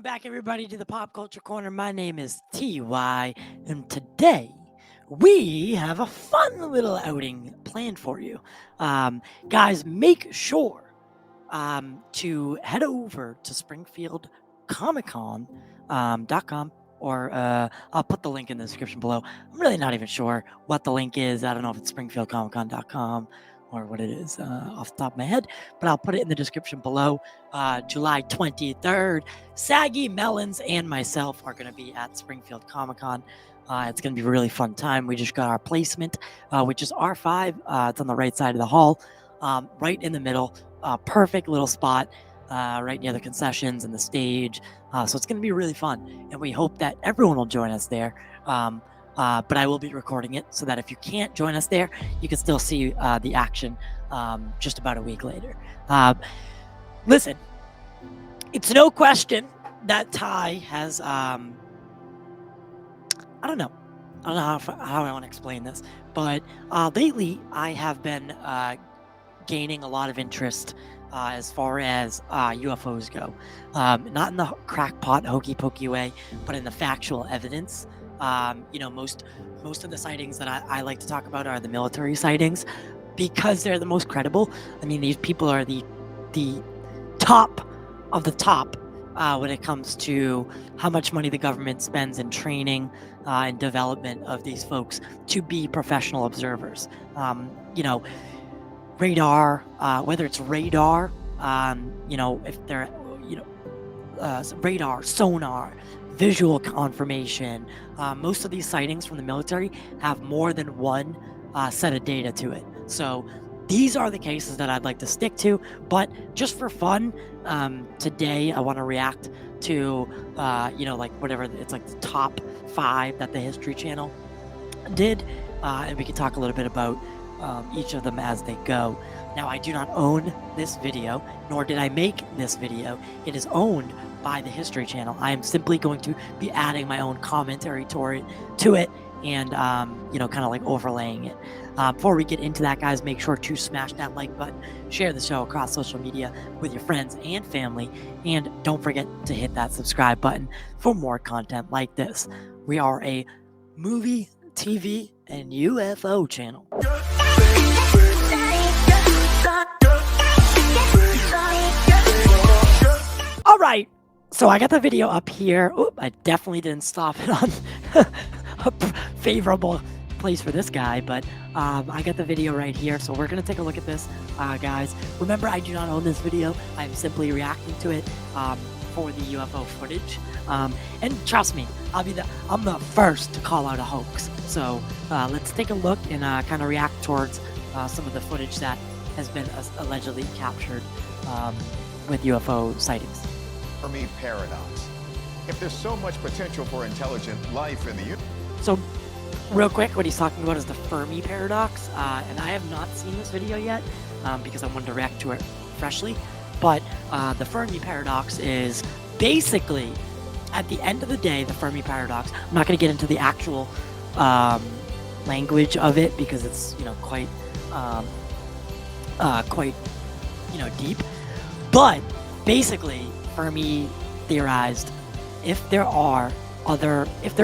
back, everybody, to the Pop Culture Corner. My name is TY, and today we have a fun little outing planned for you. Guys, make sure to head over to SpringfieldComicCon.com, or I'll put the link in the description below. I'm really not even sure what the link is. I don't know if it's SpringfieldComicCon.com or what it is off the top of my head, but I'll put it in the description below. July 23rd, Saggy, Melons, and myself are going to be at Springfield Comic Con. It's going to be a really fun time. We just got our placement, which is R5. It's on the right side of the hall, right in the middle. Perfect little spot, right near the concessions and the stage. So it's going to be really fun, and we hope that everyone will join us there. But I will be recording it so that if you can't join us there, you can still see the action just about a week later. Listen, it's no question that Ty has, I don't know how I want to explain this, but lately I have been gaining a lot of interest as far as UFOs go. Not in the crackpot, hokey pokey way, but in the factual evidence. Most of the sightings that I like to talk about are the military sightings because they're the most credible. I mean, these people are the top of the top when it comes to how much money the government spends in training and development of these folks to be professional observers. Radar, whether it's radar, if they're, radar, sonar, visual confirmation. Most of these sightings from the military have more than one set of data to it. So these are the cases that I'd like to stick to, but just for fun, today I want to react to, whatever, it's like the top 5 that the History Channel did, and we can talk a little bit about each of them as they go. Now, I do not own this video, nor did I make this video. It is owned by the History Channel. I am simply going to be adding my own commentary to it and, kind of like overlaying it. Before we get into that, guys, make sure to smash that like button, share the show across social media with your friends and family, and don't forget to hit that subscribe button for more content like this. We are a movie, TV, and UFO channel. All right, so I got the video up here. Oop, I definitely didn't stop it on a favorable place for this guy, but I got the video right here, so we're gonna take a look at this, guys. Remember, I do not own this video. I'm simply reacting to it for the UFO footage, and trust me, I'm the first to call out a hoax. So let's take a look and kind of react towards some of the footage that has been allegedly captured with UFO sightings. Fermi paradox. If there's so much potential for intelligent life in the universe. So, real quick, what he's talking about is the Fermi paradox, and I have not seen this video yet because I wanted to react to it freshly. But the Fermi paradox is basically, at the end of the day, the Fermi paradox. I'm not going to get into the actual language of it because it's quite deep. But basically, Fermi theorized if there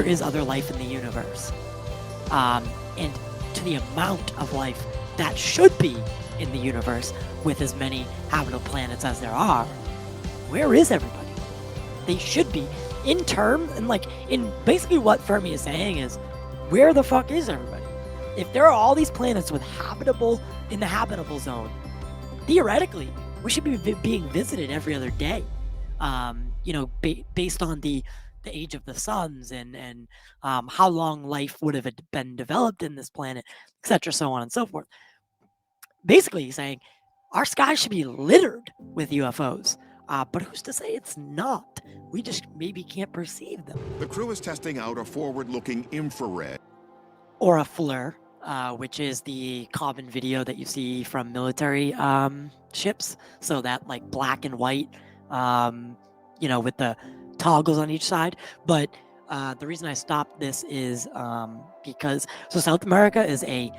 is other life in the universe, and to the amount of life that should be in the universe with as many habitable planets as there are, where is everybody? They should be in basically what Fermi is saying is, where the fuck is everybody? If there are all these planets with in the habitable zone, theoretically, we should be being visited every other day. Based on the age of the suns and how long life would have been developed in this planet, etc., so on and so forth. Basically, he's saying our sky should be littered with UFOs, but who's to say it's not? We just maybe can't perceive them. The crew is testing out a forward-looking infrared, or a Flear, which is the common video that you see from military ships. So that like black and white, with the toggles on each side. But the reason I stopped this is because South America is a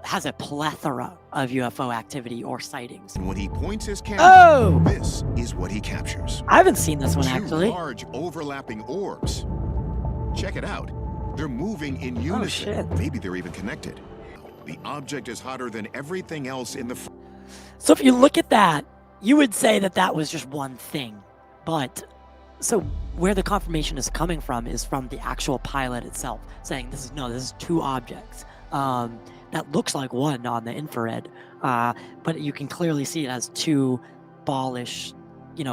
has a plethora of UFO activity or sightings. And when he points his camera, Oh! this is what he captures. I haven't seen this one, Two actually. large overlapping orbs. Check it out. They're moving in unison. Oh, shit. Maybe they're even connected. The object is hotter than everything else in the... So if you look at that, you would say that that was just one thing. But, so where the confirmation is coming from is from the actual pilot itself, saying this is two objects. That looks like one on the infrared, but you can clearly see it has two ballish,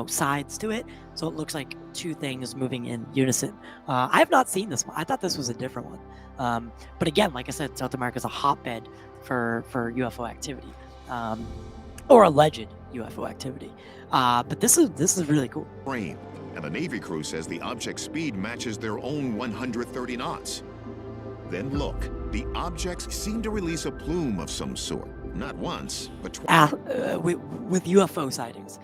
sides to it. So it looks like two things moving in unison. I have not seen this one. I thought this was a different one. But again, like I said, South America is a hotbed for UFO activity, or alleged UFO activity. But this is really cool. Frame, and the Navy crew says the object's speed matches their own 130 knots. Then look, the objects seem to release a plume of some sort. Not once, but twice. With UFO sightings,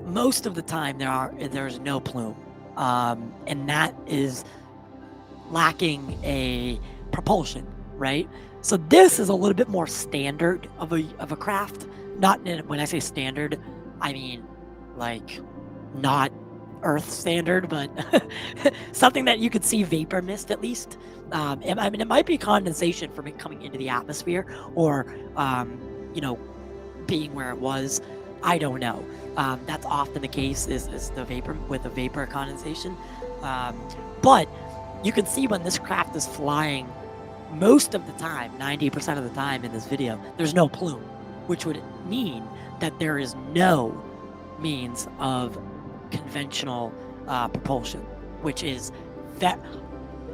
most of the time there's no plume, and that is lacking a propulsion, right? So this is a little bit more standard of a craft. When I say standard, I mean like not Earth standard, but something that you could see vapor mist at least. I mean, it might be condensation from it coming into the atmosphere, or being where it was. I don't know. That's often the case is the vapor with the vapor condensation. But you can see when this craft is flying, most of the time, 90% of the time in this video, there's no plume, which would mean that there is no means of conventional propulsion, which is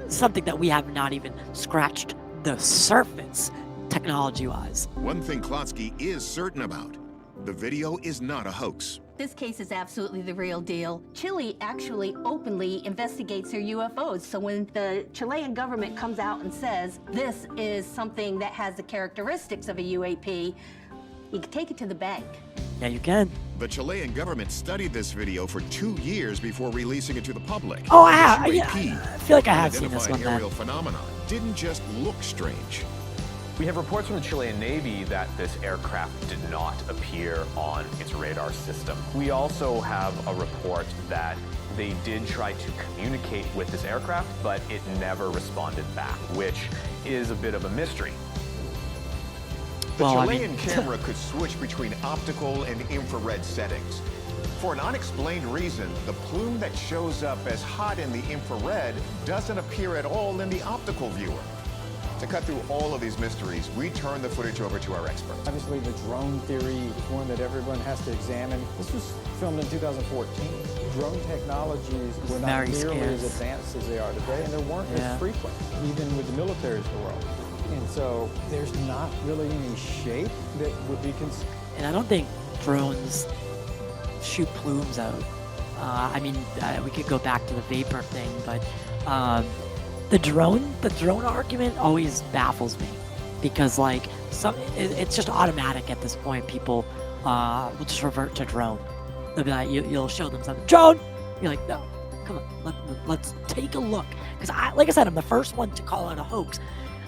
something that we have not even scratched the surface technology-wise. One thing Klotsky is certain about: the video is not a hoax. This case is absolutely the real deal. Chile actually openly investigates their UFOs. So when the Chilean government comes out and says this is something that has the characteristics of a UAP, you can take it to the bank. Yeah, you can. The Chilean government studied this video for 2 years before releasing it to the public. Oh, I have. The Yeah, UAP, I feel like I have seen this one. unidentified aerial phenomenon, didn't just look strange. We have reports from the Chilean Navy that this aircraft did not appear on its radar system. We also have a report that they did try to communicate with this aircraft, but it never responded back, which is a bit of a mystery. The Chilean camera could switch between optical and infrared settings. For an unexplained reason, the plume that shows up as hot in the infrared doesn't appear at all in the optical viewer. To cut through all of these mysteries, we turn the footage over to our expert. Obviously, the drone theory is one that everyone has to examine. This was filmed in 2014. Drone technologies were not nearly as advanced as they are today, and they weren't as frequent, even with the militaries of the world. And so there's not really any shape that would be considered. And I don't think drones shoot plumes out. I mean, we could go back to the vapor thing, but the drone argument always baffles me, because like it's just automatic at this point. People will just revert to drone. They'll be like, you'll show them something, drone. You're like, no, come on, let's take a look. Because like I said, I'm the first one to call out a hoax.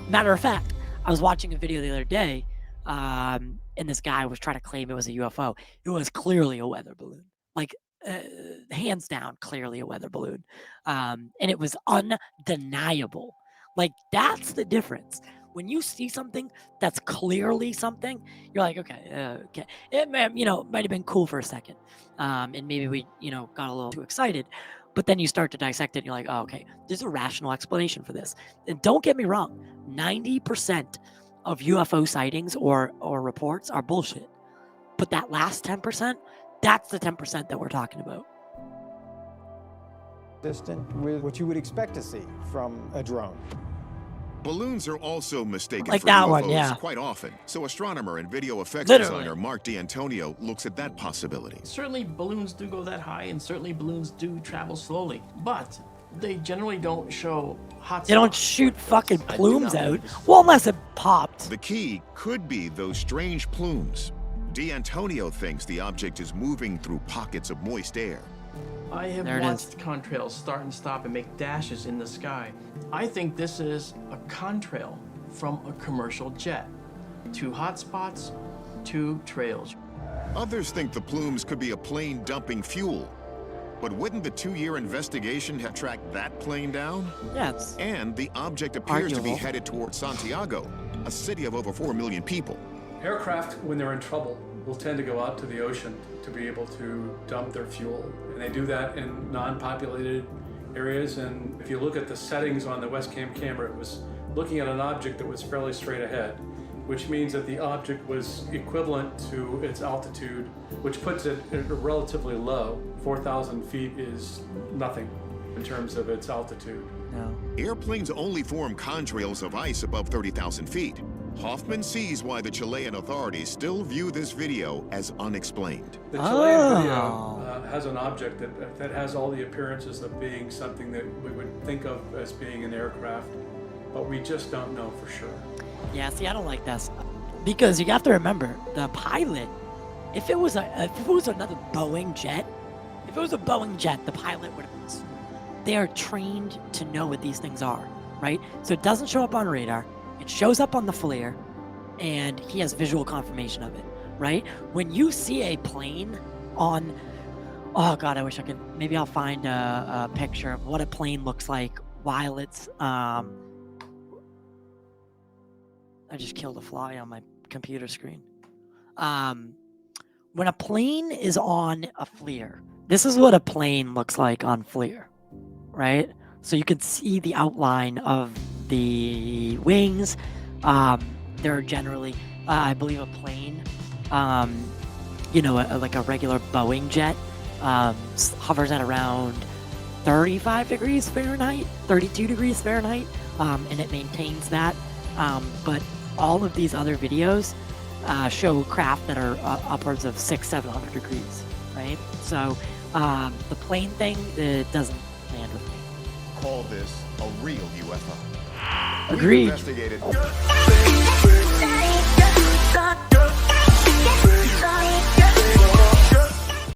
Matter of fact, I was watching a video the other day, and this guy was trying to claim it was a UFO. It was clearly a weather balloon, like hands down, clearly a weather balloon, and it was undeniable. Like, that's the difference. When you see something that's clearly something, you're like, okay, it might have been cool for a second, and maybe we got a little too excited. But then you start to dissect it, and you're like, oh, okay, there's a rational explanation for this. And don't get me wrong, 90% of UFO sightings or reports are bullshit. But that last 10%, that's the 10% that we're talking about. Consistent with what you would expect to see from a drone. Balloons are also mistaken like for that UFOs one, yeah. quite often. So astronomer and video effects Literally. designer Mark D'Antonio looks at that possibility. Certainly balloons do go that high, and certainly balloons do travel slowly, but they generally don't show hot They don't spots. shoot fucking plumes out. Well, unless it popped. The key could be those strange plumes. D'Antonio thinks the object is moving through pockets of moist air. I have There it watched contrails start and stop and make dashes in the sky. I think this is a contrail from a commercial jet. 2 hotspots, 2 trails. Others think the plumes could be a plane dumping fuel. But wouldn't the 2-year investigation have tracked that plane down? Yes. And the object appears to be Arguable. headed towards Santiago, a city of over 4 million people. Aircraft, when they're in trouble, will tend to go out to the ocean to be able to dump their fuel. And they do that in non-populated areas. And if you look at the settings on the Westcam camera, it was looking at an object that was fairly straight ahead, which means that the object was equivalent to its altitude, which puts it at a relatively low. 4,000 feet is nothing in terms of its altitude. No. Airplanes only form contrails of ice above 30,000 feet. Hoffman sees why the Chilean authorities still view this video as unexplained. The Chilean video has an object that has all the appearances of being something that we would think of as being an aircraft, but we just don't know for sure. Yeah, see, I don't like this because you have to remember the pilot. If it was another Boeing jet, if it was a Boeing jet, the pilot would have been. They are trained to know what these things are, right? So it doesn't show up on radar. It shows up on the Flear, and he has visual confirmation of it, right? When you see a plane on, oh God, I wish I could. Maybe I'll find a picture of what a plane looks like while it's. I just killed a fly on my computer screen. When a plane is on a Flear, this is what a plane looks like on Flear, right? So you can see the outline of the wings. They're generally, I believe, a plane, like a regular Boeing jet, hovers at around 35 degrees Fahrenheit, 32 degrees Fahrenheit, and it maintains that. But all of these other videos show craft that are upwards of 600-700 degrees, right? So the plane thing, it doesn't land with me. Call this a real UFO. Agreed. We investigated.